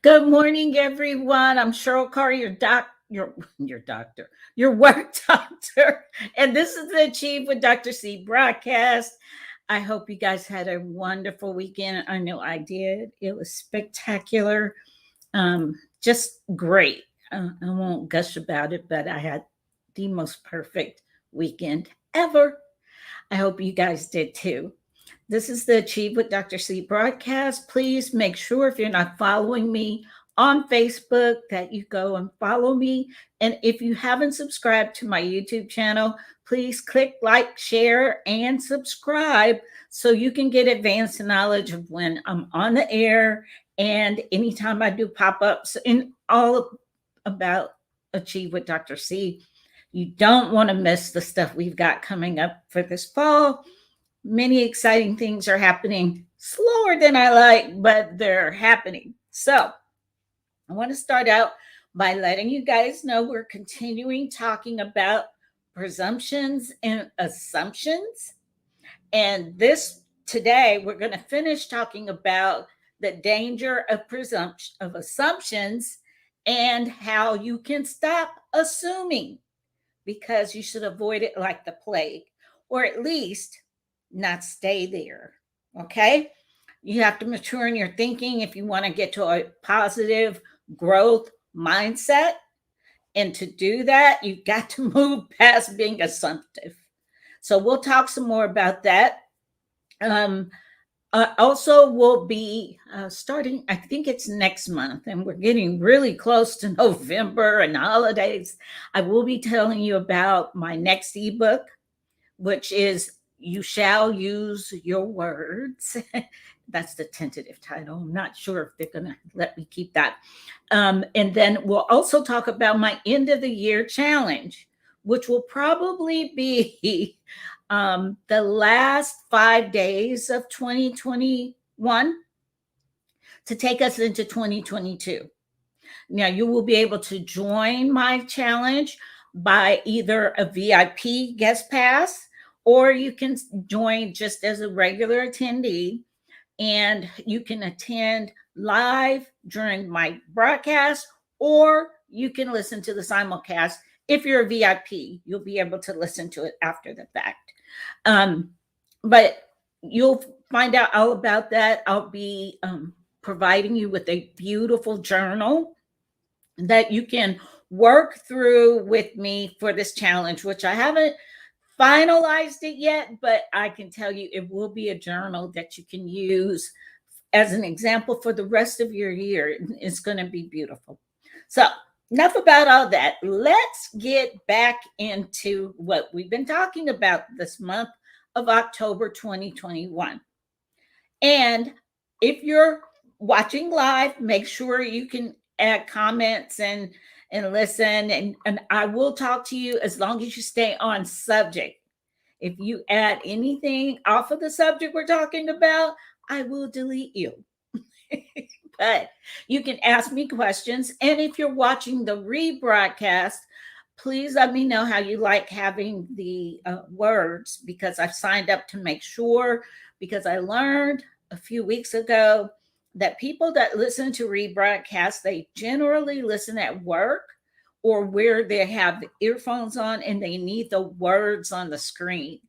Good morning, everyone. I'm Cheryl Carr, your doctor, your work doctor, and this is the Achieve with Dr. C broadcast. I hope you guys had a wonderful weekend. I know I did. It was spectacular, just great. I won't gush about it, but I had the most perfect weekend ever. I hope you guys did too. This is the Achieve with Dr. C broadcast. Please make sure if you're not following me on Facebook that you go and follow me. And if you haven't subscribed to my YouTube channel, please click like, share, and subscribe so you can get advanced knowledge of when I'm on the air and anytime I do pop ups and all about Achieve with Dr. C. You don't want to miss the stuff we've got coming up for this fall. Many exciting things are happening, slower than I like, but they're happening. So I want to start out by letting you guys know we're continuing talking about presumptions and assumptions. And this today, we're going to finish talking about the danger of presumption of assumptions and how you can stop assuming, because you should avoid it like the plague, or at least not stay there. Okay. You have to mature in your thinking if you want to get to a positive growth mindset. And to do that, you've got to move past being assumptive. So we'll talk some more about that. Also, we'll be starting, I think it's next month, and we're getting really close to November and holidays. I will be telling you about my next ebook, which is You Shall Use Your Words. That's the tentative title. I'm not sure if they're going to let me keep that. And then we'll also talk about my end of the year challenge, which will probably be the last 5 days of 2021 to take us into 2022. Now, you will be able to join my challenge by either a VIP guest pass, or you can join just as a regular attendee, and you can attend live during my broadcast, or you can listen to the simulcast. If you're a VIP, you'll be able to listen to it after the fact. But you'll find out all about that. I'll be providing you with a beautiful journal that you can work through with me for this challenge, which I haven't finalized it yet, but I can tell you it will be a journal that you can use as an example for the rest of your year. It's going to be beautiful. So enough about all that. Let's get back into what we've been talking about this month of October 2021. And if you're watching live, make sure you can add comments and listen. And I will talk to you as long as you stay on subject. If you add anything off of the subject we're talking about, I will delete you. But you can ask me questions. And if you're watching the rebroadcast, please let me know how you like having the words, because I've signed up to make sure, because I learned a few weeks ago that people that listen to rebroadcast, they generally listen at work or where they have the earphones on and they need the words on the screen.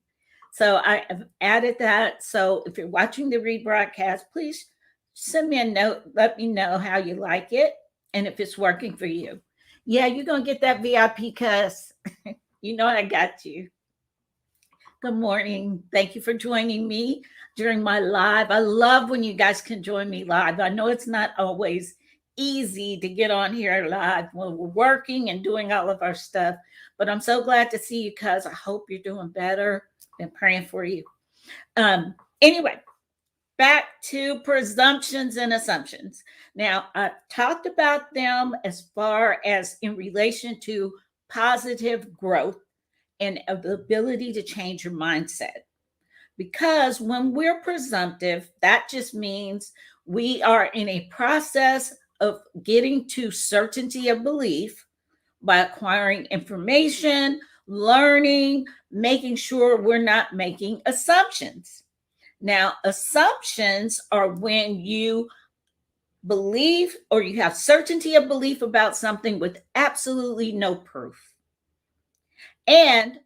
So I have added that. So if you're watching the rebroadcast, please send me a note. Let me know how you like it and if it's working for you. Yeah, you're going to get that VIP cuss. You know I got you. Good morning. Thank you for joining me during my live. I love when you guys can join me live. I know it's not always easy to get on here live when we're working and doing all of our stuff, but I'm so glad to see you, cuz I hope you're doing better. Been praying for you. Anyway, back to presumptions and assumptions. Now, I've talked about them as far as in relation to positive growth and the ability to change your mindset. Because when we're presumptive, that just means we are in a process of getting to certainty of belief by acquiring information, learning, making sure we're not making assumptions. Now, assumptions are when you belief, or you have certainty of belief about something with absolutely no proof. And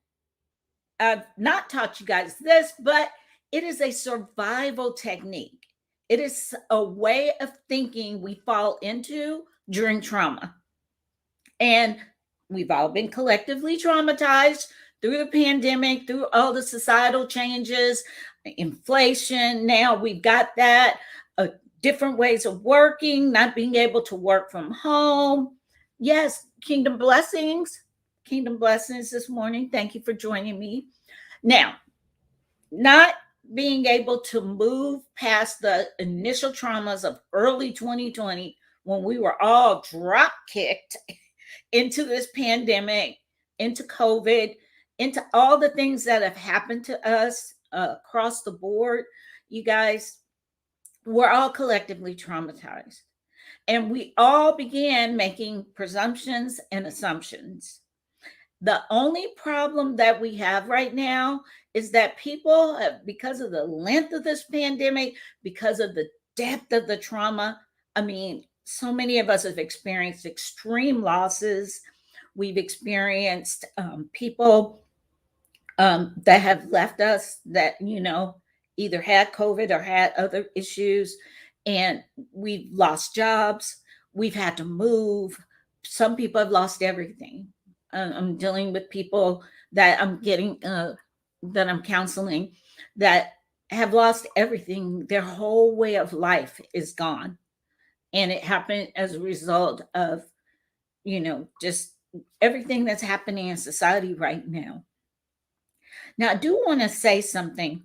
I've not taught you guys this, but it is a survival technique. It is a way of thinking we fall into during trauma. And we've all been collectively traumatized through the pandemic, through all the societal changes, inflation. Now we've got that, different ways of working, not being able to work from home. Yes, kingdom blessings. Kingdom blessings this morning. Thank you for joining me. Now, not being able to move past the initial traumas of early 2020 when we were all drop kicked into this pandemic, into COVID, into all the things that have happened to us across the board. You guys, we're all collectively traumatized. And we all began making presumptions and assumptions. The only problem that we have right now is that people have, because of the length of this pandemic, because of the depth of the trauma, I mean, so many of us have experienced extreme losses. We've experienced people that have left us that, either had COVID or had other issues, and we've lost jobs. We've had to move. Some people have lost everything. I'm dealing with people that I'm getting, that I'm counseling, that have lost everything. Their whole way of life is gone. And it happened as a result of, just everything that's happening in society right now. Now, I do want to say something,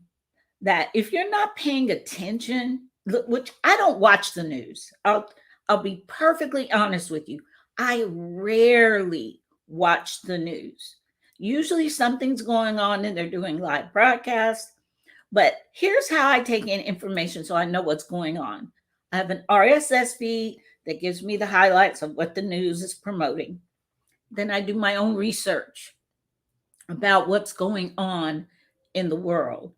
that if you're not paying attention, which I don't watch the news, I'll be perfectly honest with you. I rarely watch the news. Usually something's going on and they're doing live broadcasts. But here's how I take in information so I know what's going on. I have an RSS feed that gives me the highlights of what the news is promoting. Then I do my own research about what's going on in the world.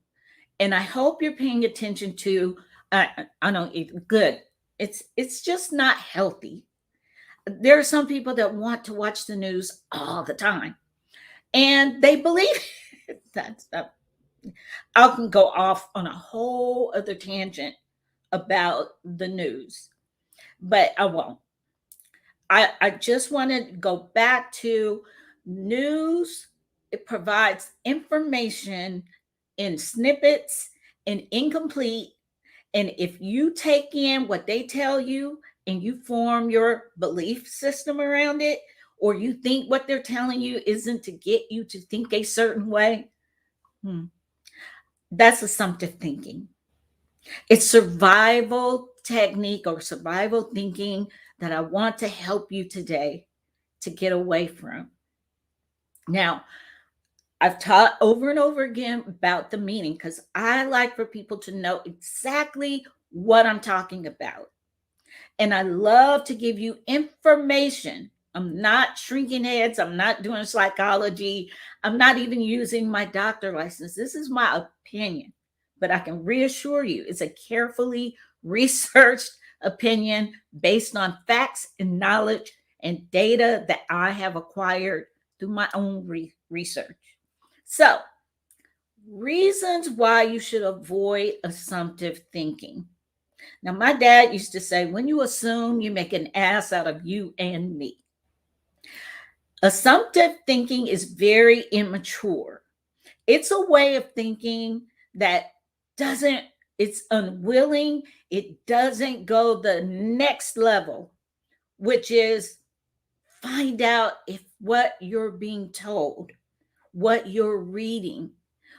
And I hope you're paying attention to, I don't eat good. It's just not healthy. There are some people that want to watch the news all the time, and they believe that stuff. I can go off on a whole other tangent about the news, but I won't. I just want to go back to news. It provides information in snippets and incomplete. And if you take in what they tell you and you form your belief system around it, or you think what they're telling you isn't to get you to think a certain way, that's assumptive thinking. It's survival technique or survival thinking that I want to help you today to get away from. Now, I've taught over and over again about the meaning because I like for people to know exactly what I'm talking about. And I love to give you information. I'm not shrinking heads. I'm not doing psychology. I'm not even using my doctor license. This is my opinion. But I can reassure you, it's a carefully researched opinion based on facts and knowledge and data that I have acquired through my own research. So, reasons why you should avoid assumptive thinking. Now, my dad used to say, when you assume, you make an ass out of you and me. Assumptive thinking is very immature. It's a way of thinking that it's unwilling, it doesn't go the next level, which is find out if what you're being told, what you're reading,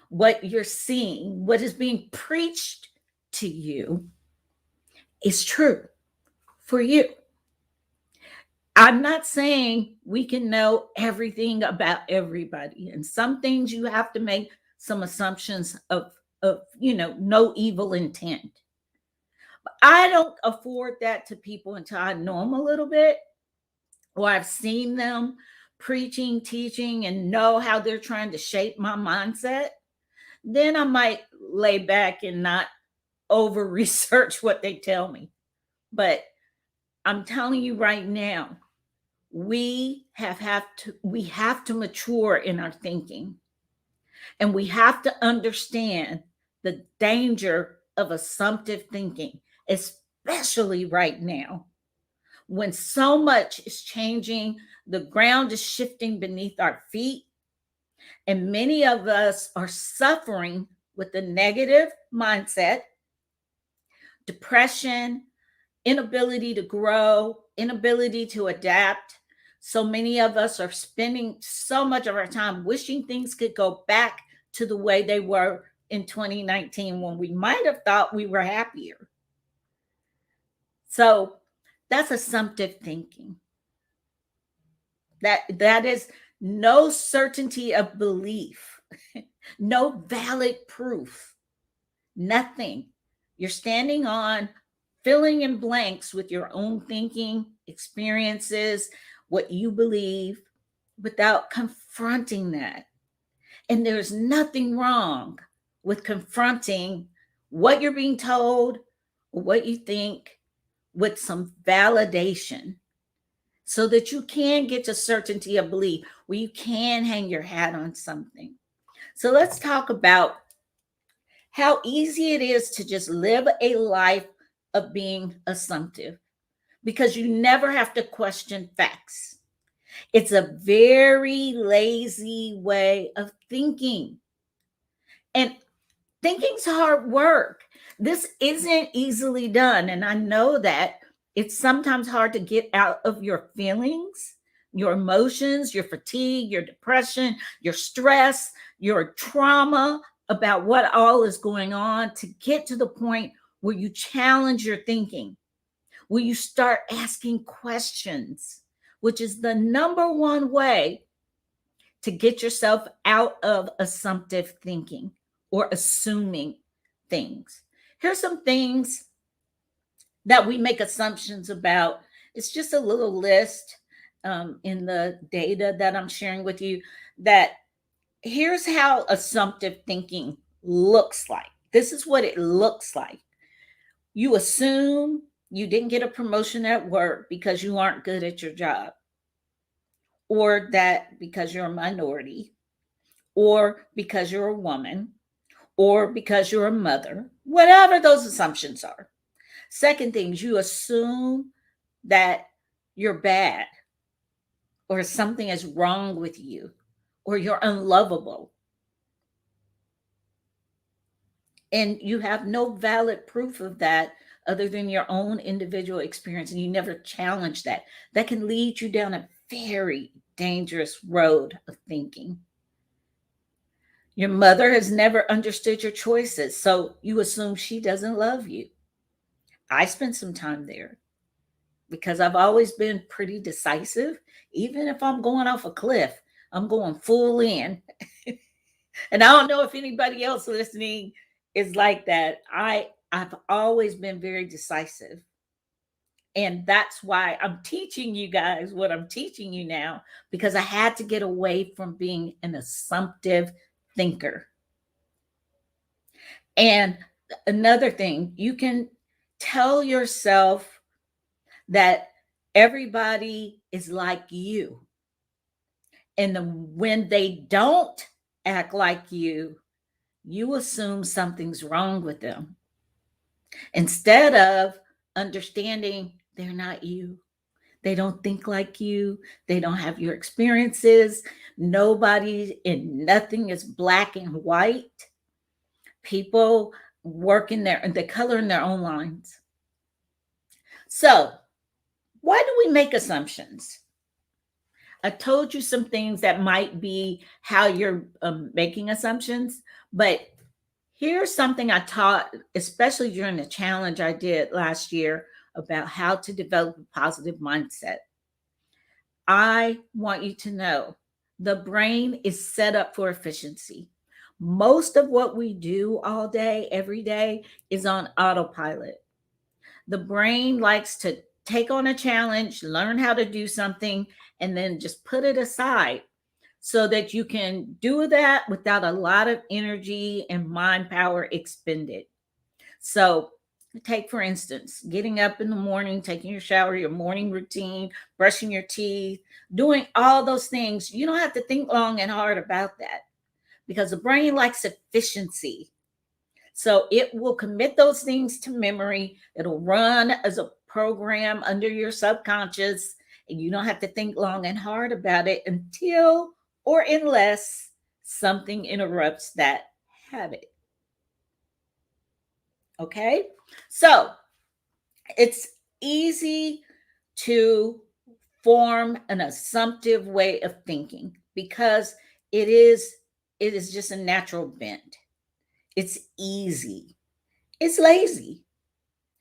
what you're seeing, what is being preached to you is true for you. I'm not saying we can know everything about everybody. And some things you have to make some assumptions of no evil intent. But I don't afford that to people until I know them a little bit, or I've seen them preaching, teaching, and know how they're trying to shape my mindset. Then I might lay back and not over research what they tell me. But I'm telling you right now, we have to mature in our thinking, and we have to understand the danger of assumptive thinking, especially right now when so much is changing, the ground is shifting beneath our feet, and many of us are suffering with the negative mindset, depression, inability to grow, inability to adapt. So many of us are spending so much of our time wishing things could go back to the way they were in 2019 when we might have thought we were happier. So that's assumptive thinking. That is no certainty of belief, no valid proof, nothing. You're standing on filling in blanks with your own thinking, experiences, what you believe, without confronting that. And there's nothing wrong with confronting what you're being told or what you think with some validation so that you can get to certainty of belief where you can hang your hat on something. So let's talk about how easy it is to just live a life of being assumptive because you never have to question facts. It's a very lazy way of thinking. And thinking's hard work. This isn't easily done. And I know that it's sometimes hard to get out of your feelings, your emotions, your fatigue, your depression, your stress, your trauma about what all is going on to get to the point where you challenge your thinking, where you start asking questions, which is the number one way to get yourself out of assumptive thinking or assuming things. Here's some things that we make assumptions about. It's just a little list in the data that I'm sharing with you that here's how assumptive thinking looks like. This is what it looks like. You assume you didn't get a promotion at work because you aren't good at your job, or that because you're a minority, or because you're a woman, or because you're a mother, whatever those assumptions are. Second thing is you assume that you're bad, or something is wrong with you, or you're unlovable. And you have no valid proof of that other than your own individual experience, and you never challenge that. That can lead you down a very dangerous road of thinking. Your mother has never understood your choices, so you assume she doesn't love you. I spent some time there because I've always been pretty decisive. Even if I'm going off a cliff, I'm going full in. And I don't know if anybody else listening is like that. I've always been very decisive. And that's why I'm teaching you guys what I'm teaching you now, because I had to get away from being an assumptive thinker. And another thing, you can tell yourself that everybody is like you. And when they don't act like you assume something's wrong with them instead of understanding they're not you. They don't think like you. They don't have your experiences. Nobody and nothing is black and white. People work in the color in their own lines. So, why do we make assumptions? I told you some things that might be how you're making assumptions, but here's something I taught, especially during the challenge I did last year about how to develop a positive mindset. I want you to know the brain is set up for efficiency. Most of what we do all day, every day, is on autopilot. The brain likes to take on a challenge, learn how to do something, and then just put it aside so that you can do that without a lot of energy and mind power expended. So Take, for instance, getting up in the morning, taking your shower, your morning routine, brushing your teeth, doing all those things. You don't have to think long and hard about that because the brain likes efficiency. So it will commit those things to memory. It'll run as a program under your subconscious, and you don't have to think long and hard about it until or unless something interrupts that habit. Okay? So it's easy to form an assumptive way of thinking because it is it is just a natural bent. It's easy. It's lazy.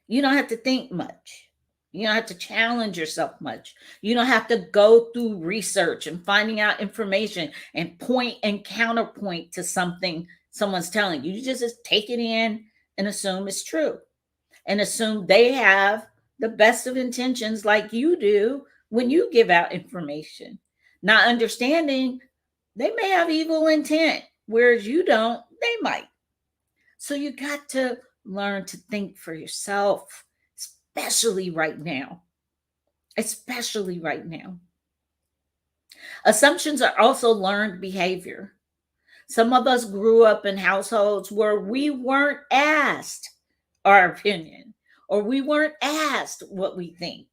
You don't have to think much. You don't have to challenge yourself much. You don't have to go through research and finding out information and point and counterpoint to something someone's telling you. You just take it in and assume it's true and assume they have the best of intentions like you do when you give out information. Not understanding they may have evil intent, whereas you don't, they might. So you got to learn to think for yourself, especially right now. Especially right now. Assumptions are also learned behavior. Some of us grew up in households where we weren't asked our opinion or we weren't asked what we think.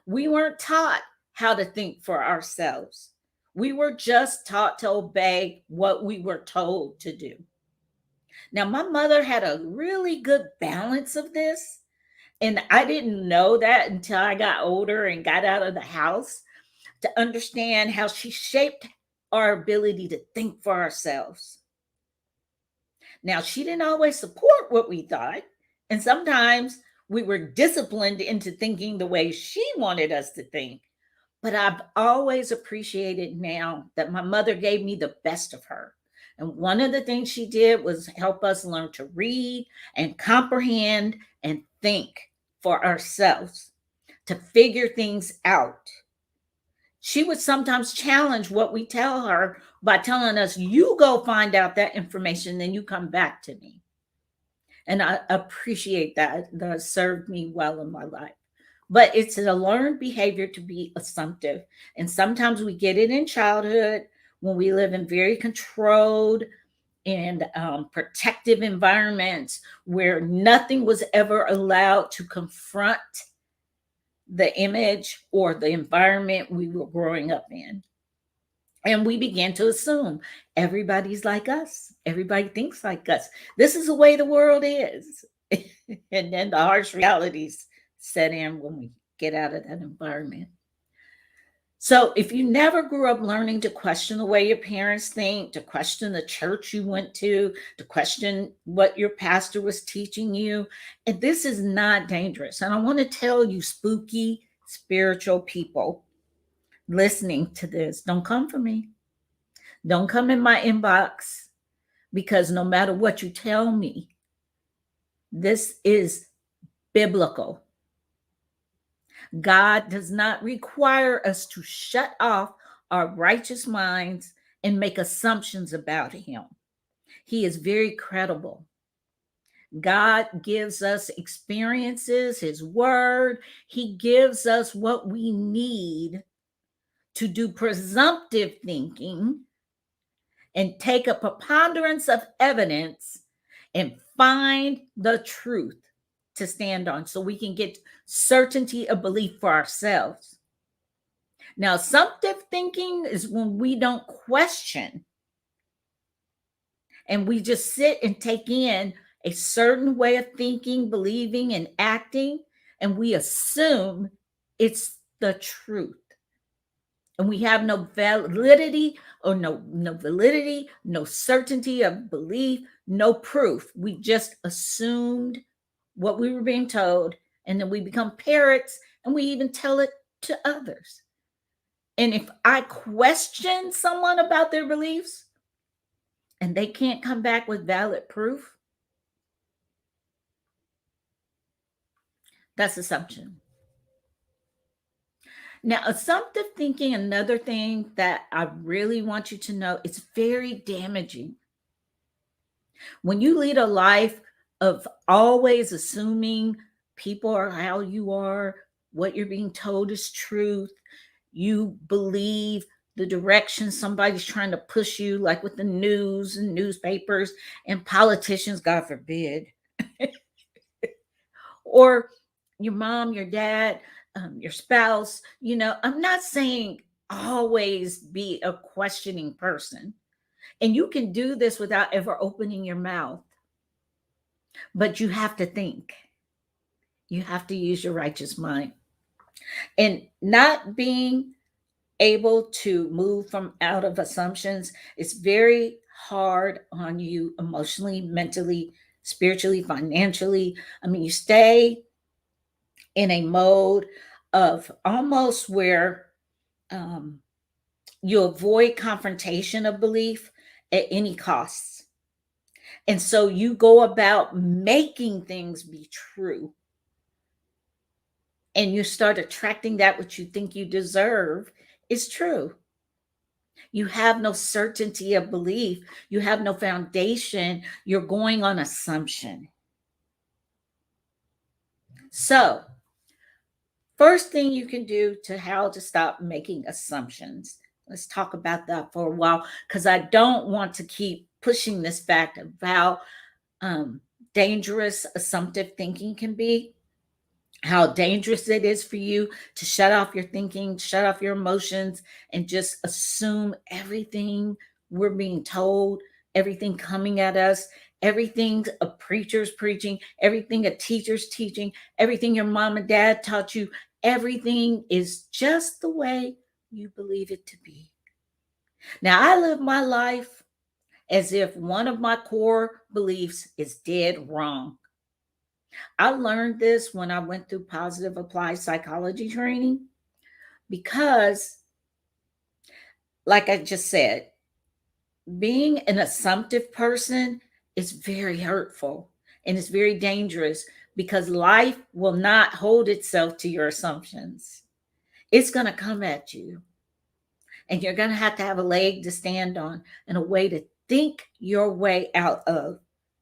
We weren't taught how to think for ourselves. We were just taught to obey what we were told to do. Now, my mother had a really good balance of this, and I didn't know that until I got older and got out of the house to understand how she shaped our ability to think for ourselves. Now, she didn't always support what we thought, and sometimes we were disciplined into thinking the way she wanted us to think. But I've always appreciated now that my mother gave me the best of her. And one of the things she did was help us learn to read and comprehend and think for ourselves, to figure things out. She would sometimes challenge what we tell her by telling us, you go find out that information, then you come back to me. And I appreciate that. That served me well in my life. But it's a learned behavior to be assumptive. And sometimes we get it in childhood when we live in very controlled and protective environments where nothing was ever allowed to confront the image or the environment we were growing up in. And we began to assume everybody's like us. Everybody thinks like us. This is the way the world is. And then the harsh realities set in when we get out of that environment. So if you never grew up learning to question the way your parents think, to question the church you went to question what your pastor was teaching you, and this is not dangerous. And I want to tell you, spooky spiritual people listening to this, don't come for me. Don't come in my inbox, because no matter what you tell me, this is biblical. God does not require us to shut off our righteous minds and make assumptions about Him. He is very credible. God gives us experiences, His word. He gives us what we need to do presumptive thinking and take a preponderance of evidence and find the truth to stand on so we can get certainty of belief for ourselves. Now, assumptive thinking is when we don't question and we just sit and take in a certain way of thinking, believing, and acting, and we assume it's the truth. And we have no validity or no validity, no certainty of belief, no proof. We just assumed what we were being told, and then we become parrots and we even tell it to others. And if I question someone about their beliefs and they can't come back with valid proof, that's assumption. Now, assumptive thinking, another thing that I really want you to know, it's very damaging. When you lead a life of always assuming people are how you are, what you're being told is truth. You believe the direction somebody's trying to push you, like with the news and newspapers and politicians, God forbid, or your mom, your dad, your spouse. I'm not saying always be a questioning person. And you can do this without ever opening your mouth, but you have to think. You have to use your righteous mind. And not being able to move from out of assumptions is very hard on you emotionally, mentally, spiritually, financially. I mean, you stay in a mode of almost where um, you avoid confrontation of belief at any costs. And so you go about making things be true, and you start attracting that which you think you deserve is true. You have no certainty of belief. You have no foundation. You're going on assumption. So, first thing you can do to how to stop making assumptions. Let's talk about that for a while, because I don't want to keep pushing this fact about dangerous assumptive thinking can be, how dangerous it is for you to shut off your thinking, shut off your emotions, and just assume everything we're being told, everything coming at us, everything a preacher's preaching, everything a teacher's teaching, everything your mom and dad taught you, everything is just the way you believe it to be. Now, I live my life as if one of my core beliefs is dead wrong. I learned this when I went through positive applied psychology training because, like I just said, being an assumptive person is very hurtful and it's very dangerous because life will not hold itself to your assumptions. It's going to come at you, and you're going to have a leg to stand on and a way to think your way out of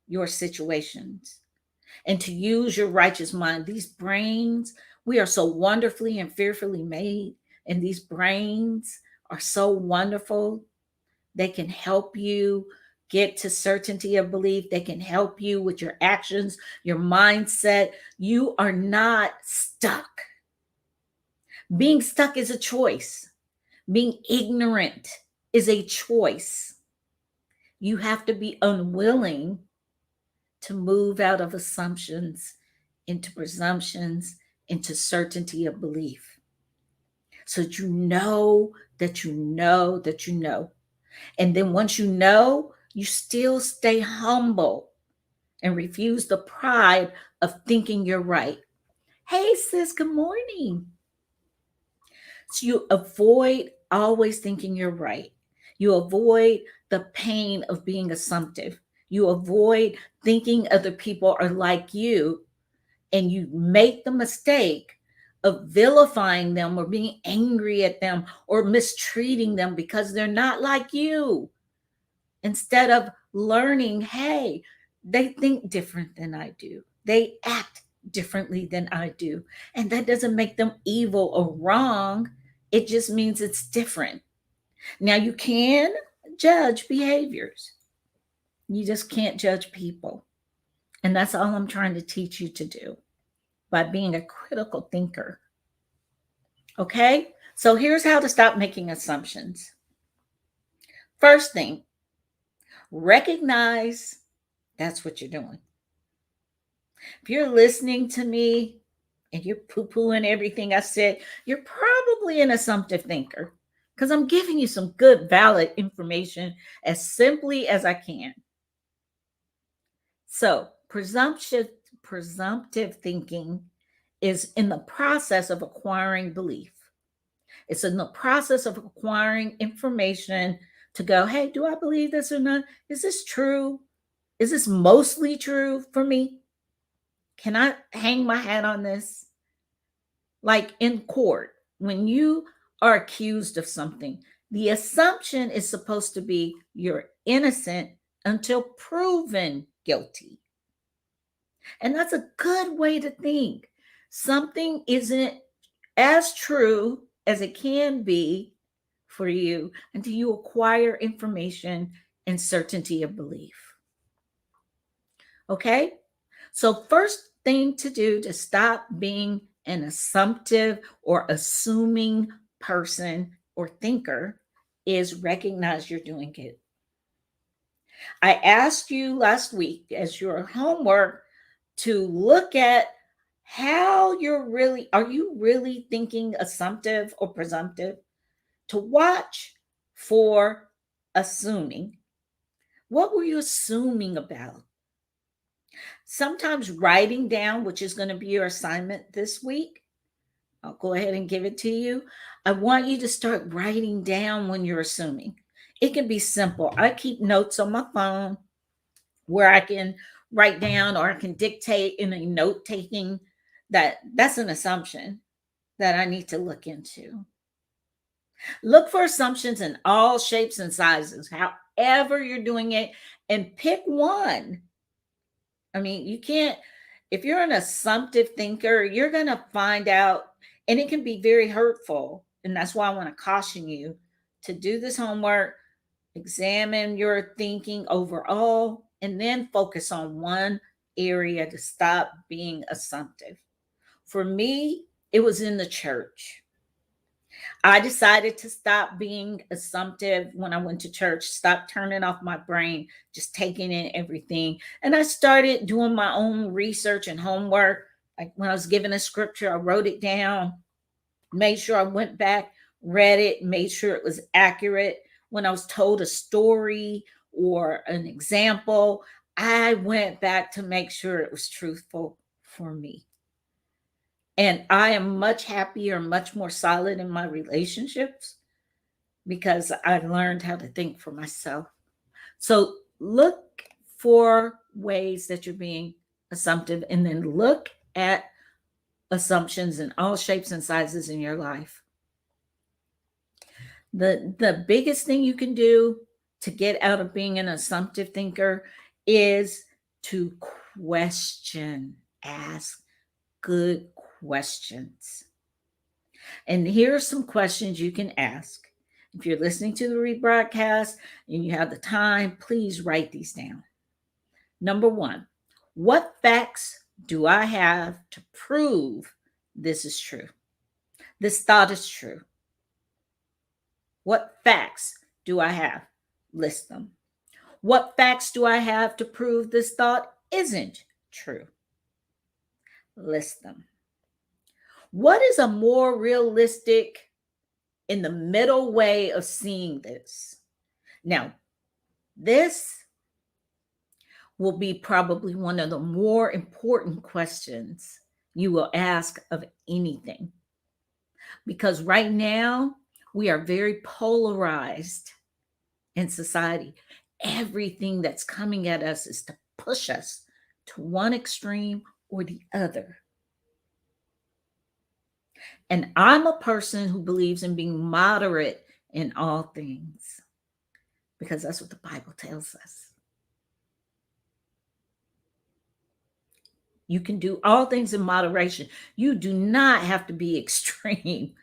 your situations, and to use your righteous mind. These brains, we are so wonderfully and fearfully made, and these brains are so wonderful. They can help you get to certainty of belief. They can help you with your actions, your mindset. You are not stuck. Being stuck is a choice. Being ignorant is a choice. You have to be unwilling to move out of assumptions into presumptions, into certainty of belief. So that you know that you know that you know. And then once you know, you still stay humble and refuse the pride of thinking you're right. Hey, sis, good morning. So you avoid always thinking you're right. You avoid the pain of being assumptive. You avoid thinking other people are like you, and you make the mistake of vilifying them or being angry at them or mistreating them because they're not like you, instead of learning, hey, they think different than I do, they act differently than I do, and that doesn't make them evil or wrong. It just means it's different. Now, you can judge behaviors, you just can't judge people. And that's all I'm trying to teach you to do by being a critical thinker. Okay? So here's how to stop making assumptions. First thing, recognize that's what you're doing. If you're listening to me and you're poo-pooing everything I said, you're probably an assumptive thinker, because I'm giving you some good, valid information as simply as I can. So, presumptive thinking is in the process of acquiring belief. It's in the process of acquiring information to go, hey, do I believe this or not? Is this true? Is this mostly true for me? Can I hang my hat on this? Like in court, when you are accused of something, the assumption is supposed to be you're innocent until proven guilty. And that's a good way to think. Something isn't as true as it can be for you until you acquire information and certainty of belief. Okay? So, first thing to do to stop being an assumptive or assuming person or thinker is recognize you're doing it. I asked you last week as your homework to look at how are you really thinking assumptive or presumptive? To watch for assuming. What were you assuming about? Sometimes writing down, which is going to be your assignment this week, I'll go ahead and give it to you. I want you to start writing down when you're assuming. It can be simple. I keep notes on my phone where I can write down or I can dictate in a note taking that's an assumption that I need to look into. Look for assumptions in all shapes and sizes, however you're doing it, and pick one. I mean, you can't, if you're an assumptive thinker, you're going to find out, and it can be very hurtful. And that's why I want to caution you to do this homework, examine your thinking overall, and then focus on one area to stop being assumptive. For me, it was in the church. I decided to stop being assumptive when I went to church, stop turning off my brain, just taking in everything. And I started doing my own research and homework. Like when I was given a scripture, I wrote it down, made sure I went back, read it, made sure it was accurate. When I was told a story or an example, I went back to make sure it was truthful for me. And I am much happier, much more solid in my relationships because I learned how to think for myself. So look for ways that you're being assumptive and then look at assumptions in all shapes and sizes in your life. The biggest thing you can do to get out of being an assumptive thinker is to question, ask good questions. And here are some questions you can ask. If you're listening to the rebroadcast and you have the time, please write these down. Number one, what facts do I have to prove this is true? This thought is true. What facts do I have? List them. What facts do I have to prove this thought isn't true? List them. What is a more realistic, in the middle way of seeing this? Now, this will be probably one of the more important questions you will ask of anything. Because right now, we are very polarized in society. Everything that's coming at us is to push us to one extreme or the other. And I'm a person who believes in being moderate in all things because that's what the Bible tells us. You can do all things in moderation. You do not have to be extreme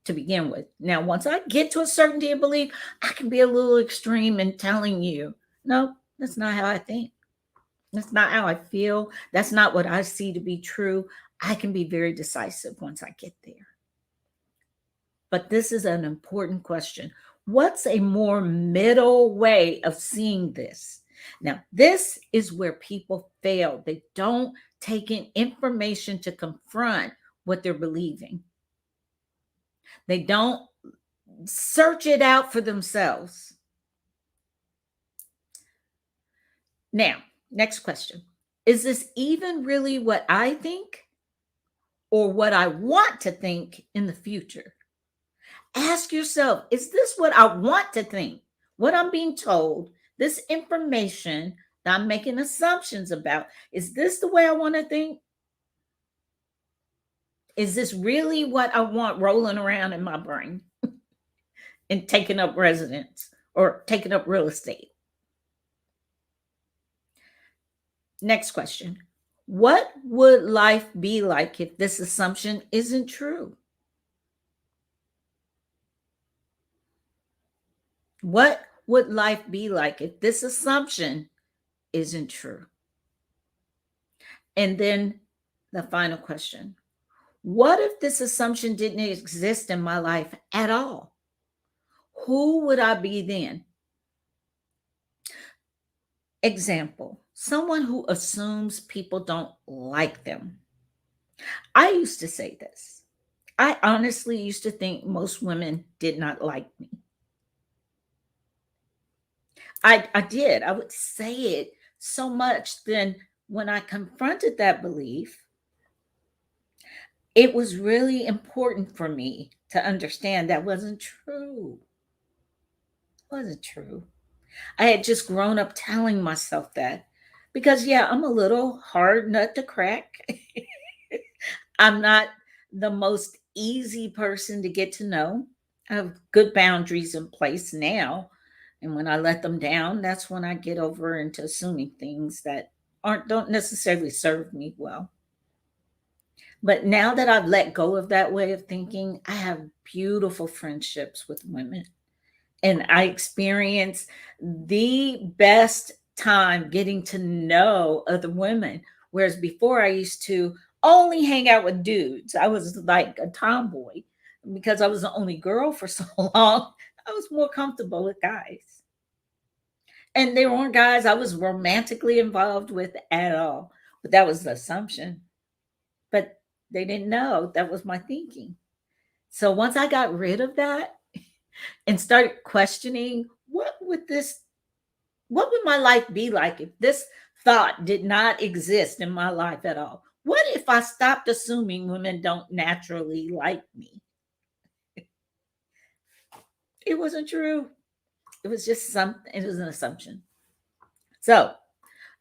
to begin with. Now, once I get to a certainty of belief, I can be a little extreme in telling you, no, that's not how I think. That's not how I feel. That's not what I see to be true. I can be very decisive once I get there. But this is an important question. What's a more middle way of seeing this? Now, this is where people fail. They don't take in information to confront what they're believing. They don't search it out for themselves. Now, next question. Is this even really what I think or what I want to think in the future? Ask yourself, is this what I want to think? What I'm being told, this information that I'm making assumptions about, is this the way I want to think? Is this really what I want rolling around in my brain and taking up residence or taking up real estate? Next question. What would life be like if this assumption isn't true? What would life be like if this assumption isn't true? And then the final question: what if this assumption didn't exist in my life at all? Who would I be then? Example: someone who assumes people don't like them. I used to say this. I honestly used to think most women did not like me. I did. I would say it so much. Then when I confronted that belief, it was really important for me to understand that wasn't true. It wasn't true. I had just grown up telling myself that because, yeah, I'm a little hard nut to crack. I'm not the most easy person to get to know. I have good boundaries in place now. And when I let them down, that's when I get over into assuming things that aren't don't necessarily serve me well. But now that I've let go of that way of thinking, I have beautiful friendships with women. And I experience the best time getting to know other women. Whereas before I used to only hang out with dudes. I was like a tomboy because I was the only girl for so long. I was more comfortable with guys. And there weren't guys I was romantically involved with at all. But that was the assumption. But they didn't know that was my thinking. So once I got rid of that and started questioning what would my life be like if this thought did not exist in my life at all? What if I stopped assuming women don't naturally like me? It wasn't true. It was just something, it was an assumption. So,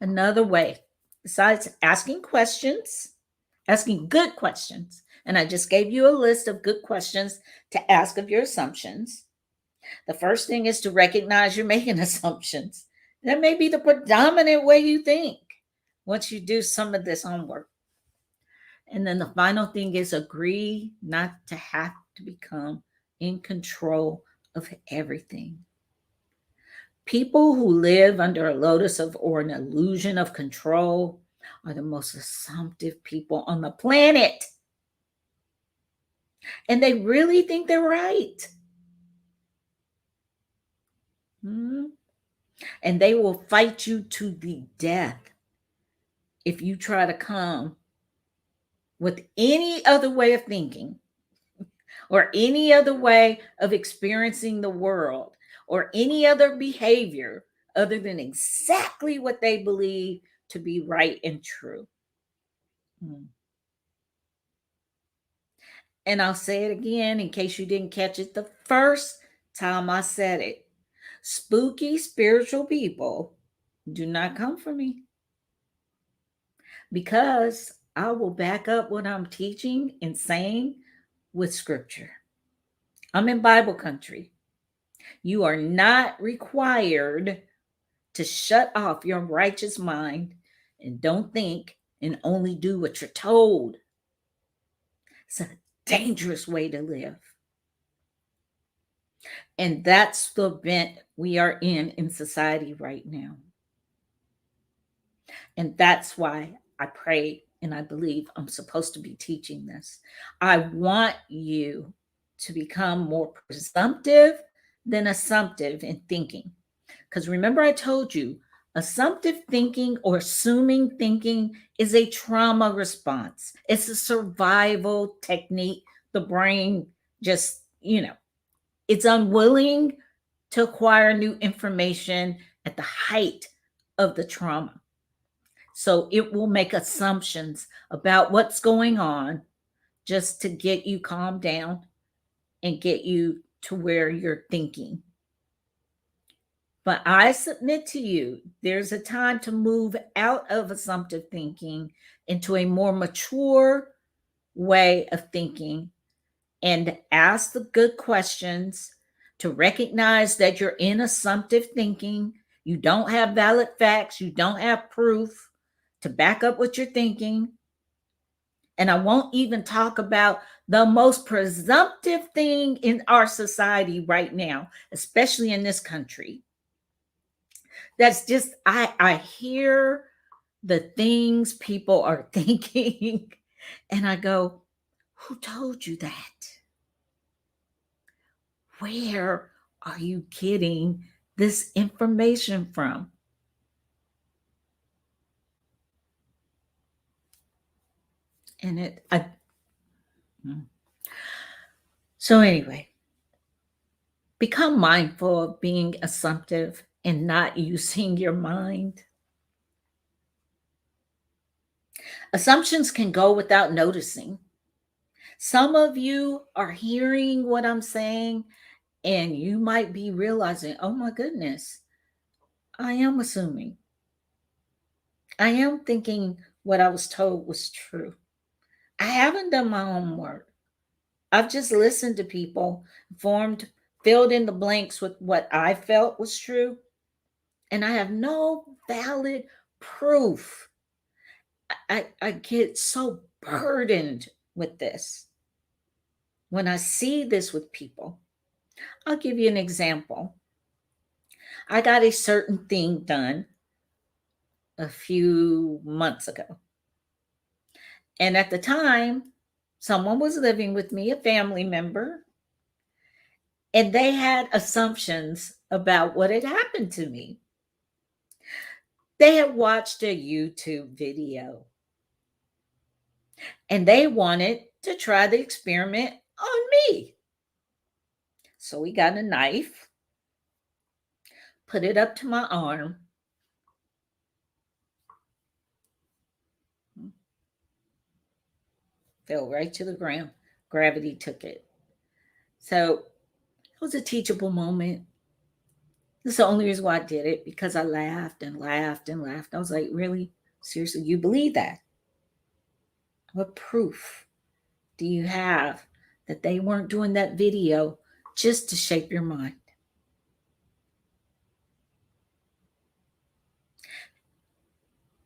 another way, besides asking good questions, and I just gave you a list of good questions to ask of your assumptions. The first thing is to recognize you're making assumptions. That may be the predominant way you think once you do some of this homework. And then the final thing is agree not to have to become in control of everything. People who live under a lotus of or an illusion of control are the most assumptive people on the planet. And they really think they're right. Hmm. And they will fight you to the death if you try to come with any other way of thinking or any other way of experiencing the world or any other behavior other than exactly what they believe to be right and true. Hmm. And I'll say it again in case you didn't catch it the first time I said it. Spooky spiritual people do not come for me because I will back up what I'm teaching and saying with scripture. I'm in Bible country. You are not required to shut off your righteous mind and don't think and only do what you're told. It's a dangerous way to live. And that's the bent we are in society right now. And that's why I pray and I believe I'm supposed to be teaching this. I want you to become more presumptive than assumptive in thinking. Because remember, I told you, assumptive thinking or assuming thinking is a trauma response, it's a survival technique. The brain just, it's unwilling to acquire new information at the height of the trauma. So it will make assumptions about what's going on just to get you calmed down and get you to where you're thinking. But I submit to you, there's a time to move out of assumptive thinking into a more mature way of thinking and ask the good questions to recognize that you're in assumptive thinking. You don't have valid facts, you don't have proof. to back up what you're thinking. And I won't even talk about the most presumptive thing in our society right now, especially in this country. That's just, I hear the things people are thinking, and I go, who told you that? Where are you getting this information from? And so anyway, become mindful of being assumptive and not using your mind. Assumptions can go without noticing. Some of you are hearing what I'm saying, and you might be realizing, oh my goodness, I am assuming. I am thinking what I was told was true. I haven't done my homework. I've just listened to people, filled in the blanks with what I felt was true, and I have no valid proof. I get so burdened with this when I see this with people. I'll give you an example. I got a certain thing done a few months ago. And at the time, someone was living with me, a family member, and they had assumptions about what had happened to me. They had watched a YouTube video and they wanted to try the experiment on me. So we got a knife, put it up to my arm, fell right to the ground. Gravity took it. So it was a teachable moment. That's the only reason why I did it, because I laughed and laughed and laughed. I was like, really? Seriously, you believe that? What proof do you have that they weren't doing that video just to shape your mind?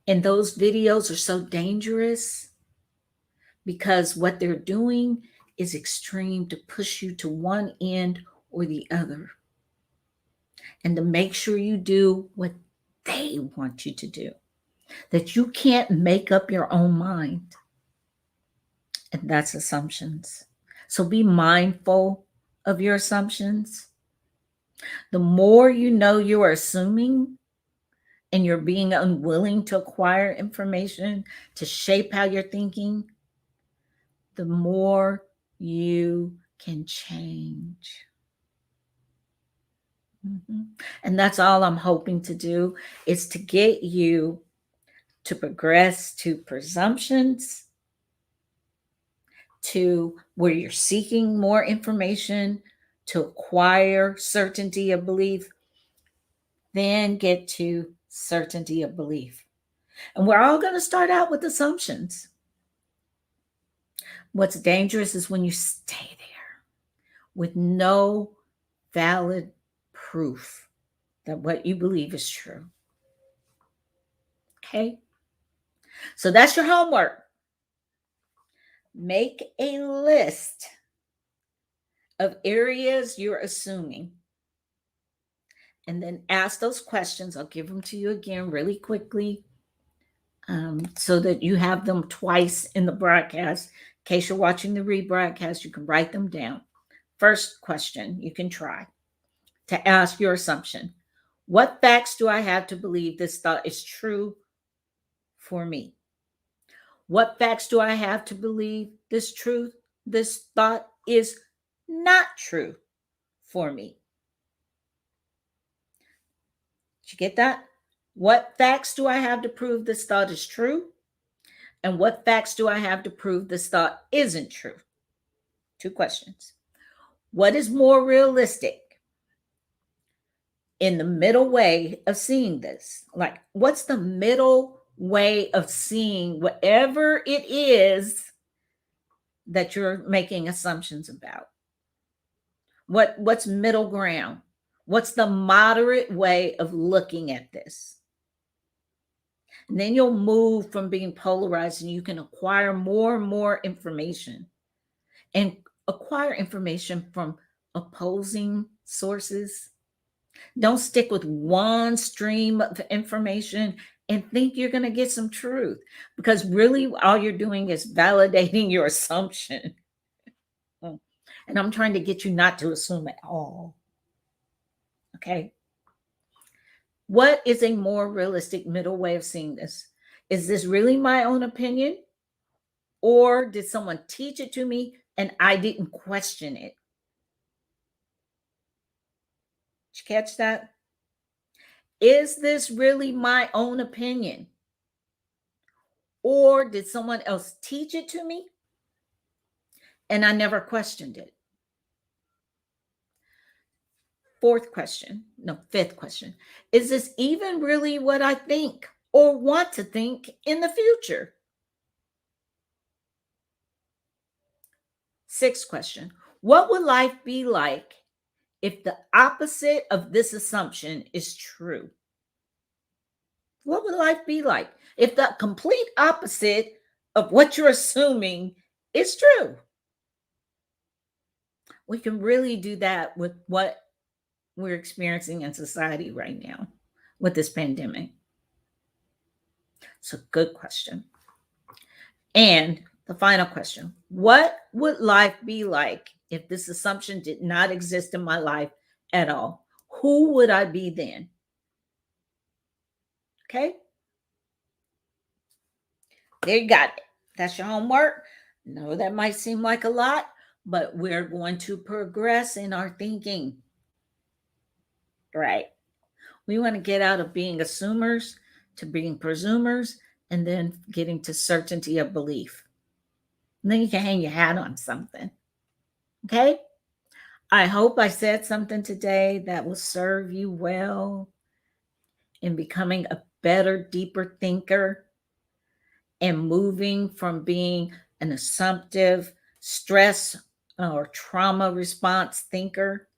And those videos are so dangerous because what they're doing is extreme to push you to one end or the other, and to make sure you do what they want you to do, that you can't make up your own mind. And that's assumptions. So be mindful of your assumptions. The more you know you are assuming and you're being unwilling to acquire information to shape how you're thinking, the more you can change. And that's all I'm hoping to do, is to get you to progress to presumptions, to where you're seeking more information to acquire certainty of belief, then get to certainty of belief. And we're all going to start out with assumptions. What's dangerous is when you stay there with no valid proof that what you believe is true. Okay? So that's your homework. Make a list of areas you're assuming, and then ask those questions. I'll give them to you again really quickly, so that you have them twice in the broadcast. In case you're watching the rebroadcast, you can write them down. First question you can try to ask your assumption: what facts do I have to believe this thought is true for me? What facts do I have to believe this thought is not true for me? Did you get that? What facts do I have to prove this thought is true? And what facts do I have to prove this thought isn't true? Two questions. What is more realistic in the middle way of seeing this? Like, what's the middle way of seeing whatever it is that you're making assumptions about? What's middle ground? What's the moderate way of looking at this? And then you'll move from being polarized and you can acquire more and more information and acquire information from opposing sources. Don't stick with one stream of information and think you're going to get some truth, because really all you're doing is validating your assumption. And I'm trying to get you not to assume at all. Okay. What is a more realistic middle way of seeing this? Is this really my own opinion? Or did someone teach it to me and I didn't question it? Did you catch that? Is this really my own opinion? Or did someone else teach it to me and I never questioned it? Fifth question. Is this even really what I think or want to think in the future? Sixth question. What would life be like if the opposite of this assumption is true? What would life be like if the complete opposite of what you're assuming is true? We can really do that with what we're experiencing in society right now with this pandemic. It's a good question. And the final question: what would life be like if this assumption did not exist in my life at all? Who would I be then? Okay. There you got it. That's your homework. No, that might seem like a lot, but we're going to progress in our thinking. Right. We want to get out of being assumers to being presumers and then getting to certainty of belief. And then you can hang your hat on something. Okay. I hope I said something today that will serve you well in becoming a better, deeper thinker and moving from being an assumptive, stress or trauma response thinker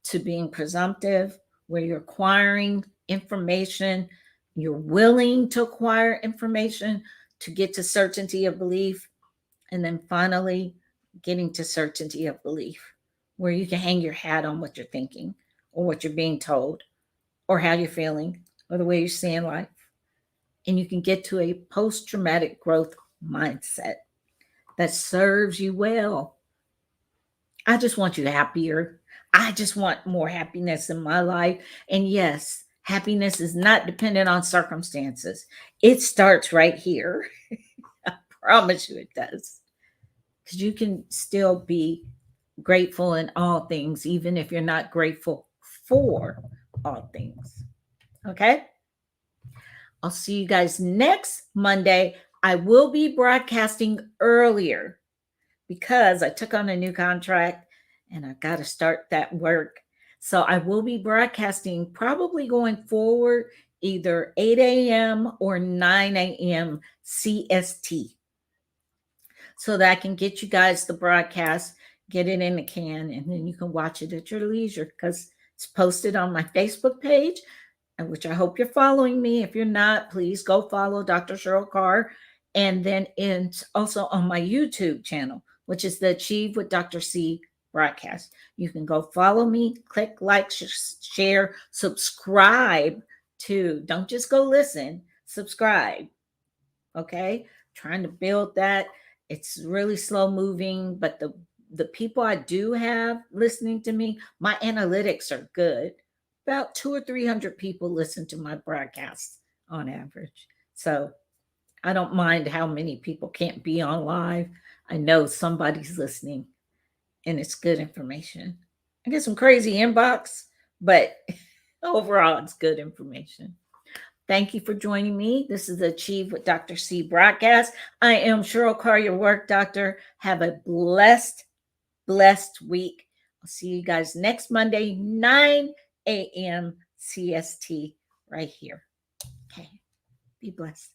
to being presumptive, where you're acquiring information, you're willing to acquire information to get to certainty of belief, and then finally getting to certainty of belief, where you can hang your hat on what you're thinking or what you're being told or how you're feeling or the way you're seeing life. And you can get to a post-traumatic growth mindset that serves you well. I just want you happier. I just want more happiness in my life. And yes, happiness is not dependent on circumstances. It starts right here. I promise you it does. Because you can still be grateful in all things, even if you're not grateful for all things. Okay? I'll see you guys next Monday. I will be broadcasting earlier because I took on a new contract and I've got to start that work. So I will be broadcasting probably going forward either 8 a.m. or 9 a.m. CST so that I can get you guys the broadcast, get it in the can, and then you can watch it at your leisure because it's posted on my Facebook page, which I hope you're following me. If you're not, please go follow Dr. Cheryl Carr. And then it's also on my YouTube channel, which is the Achieve with Dr. C broadcast. You can go follow me, click like, share, subscribe to. Don't just go listen, subscribe. Okay. Trying to build that. It's really slow moving, but the people I do have listening to me, my analytics are good. About 200 or 300 people listen to my broadcasts on average. So I don't mind how many people can't be on live. I know somebody's listening and it's good information. I get some crazy inbox, but overall, it's good information. Thank you for joining me. This is the Achieve with Dr. C broadcast. I am Cheryl Carr, your work doctor. Have a blessed week. I'll see you guys next Monday, 9 a.m. CST, right here. Okay. Be blessed.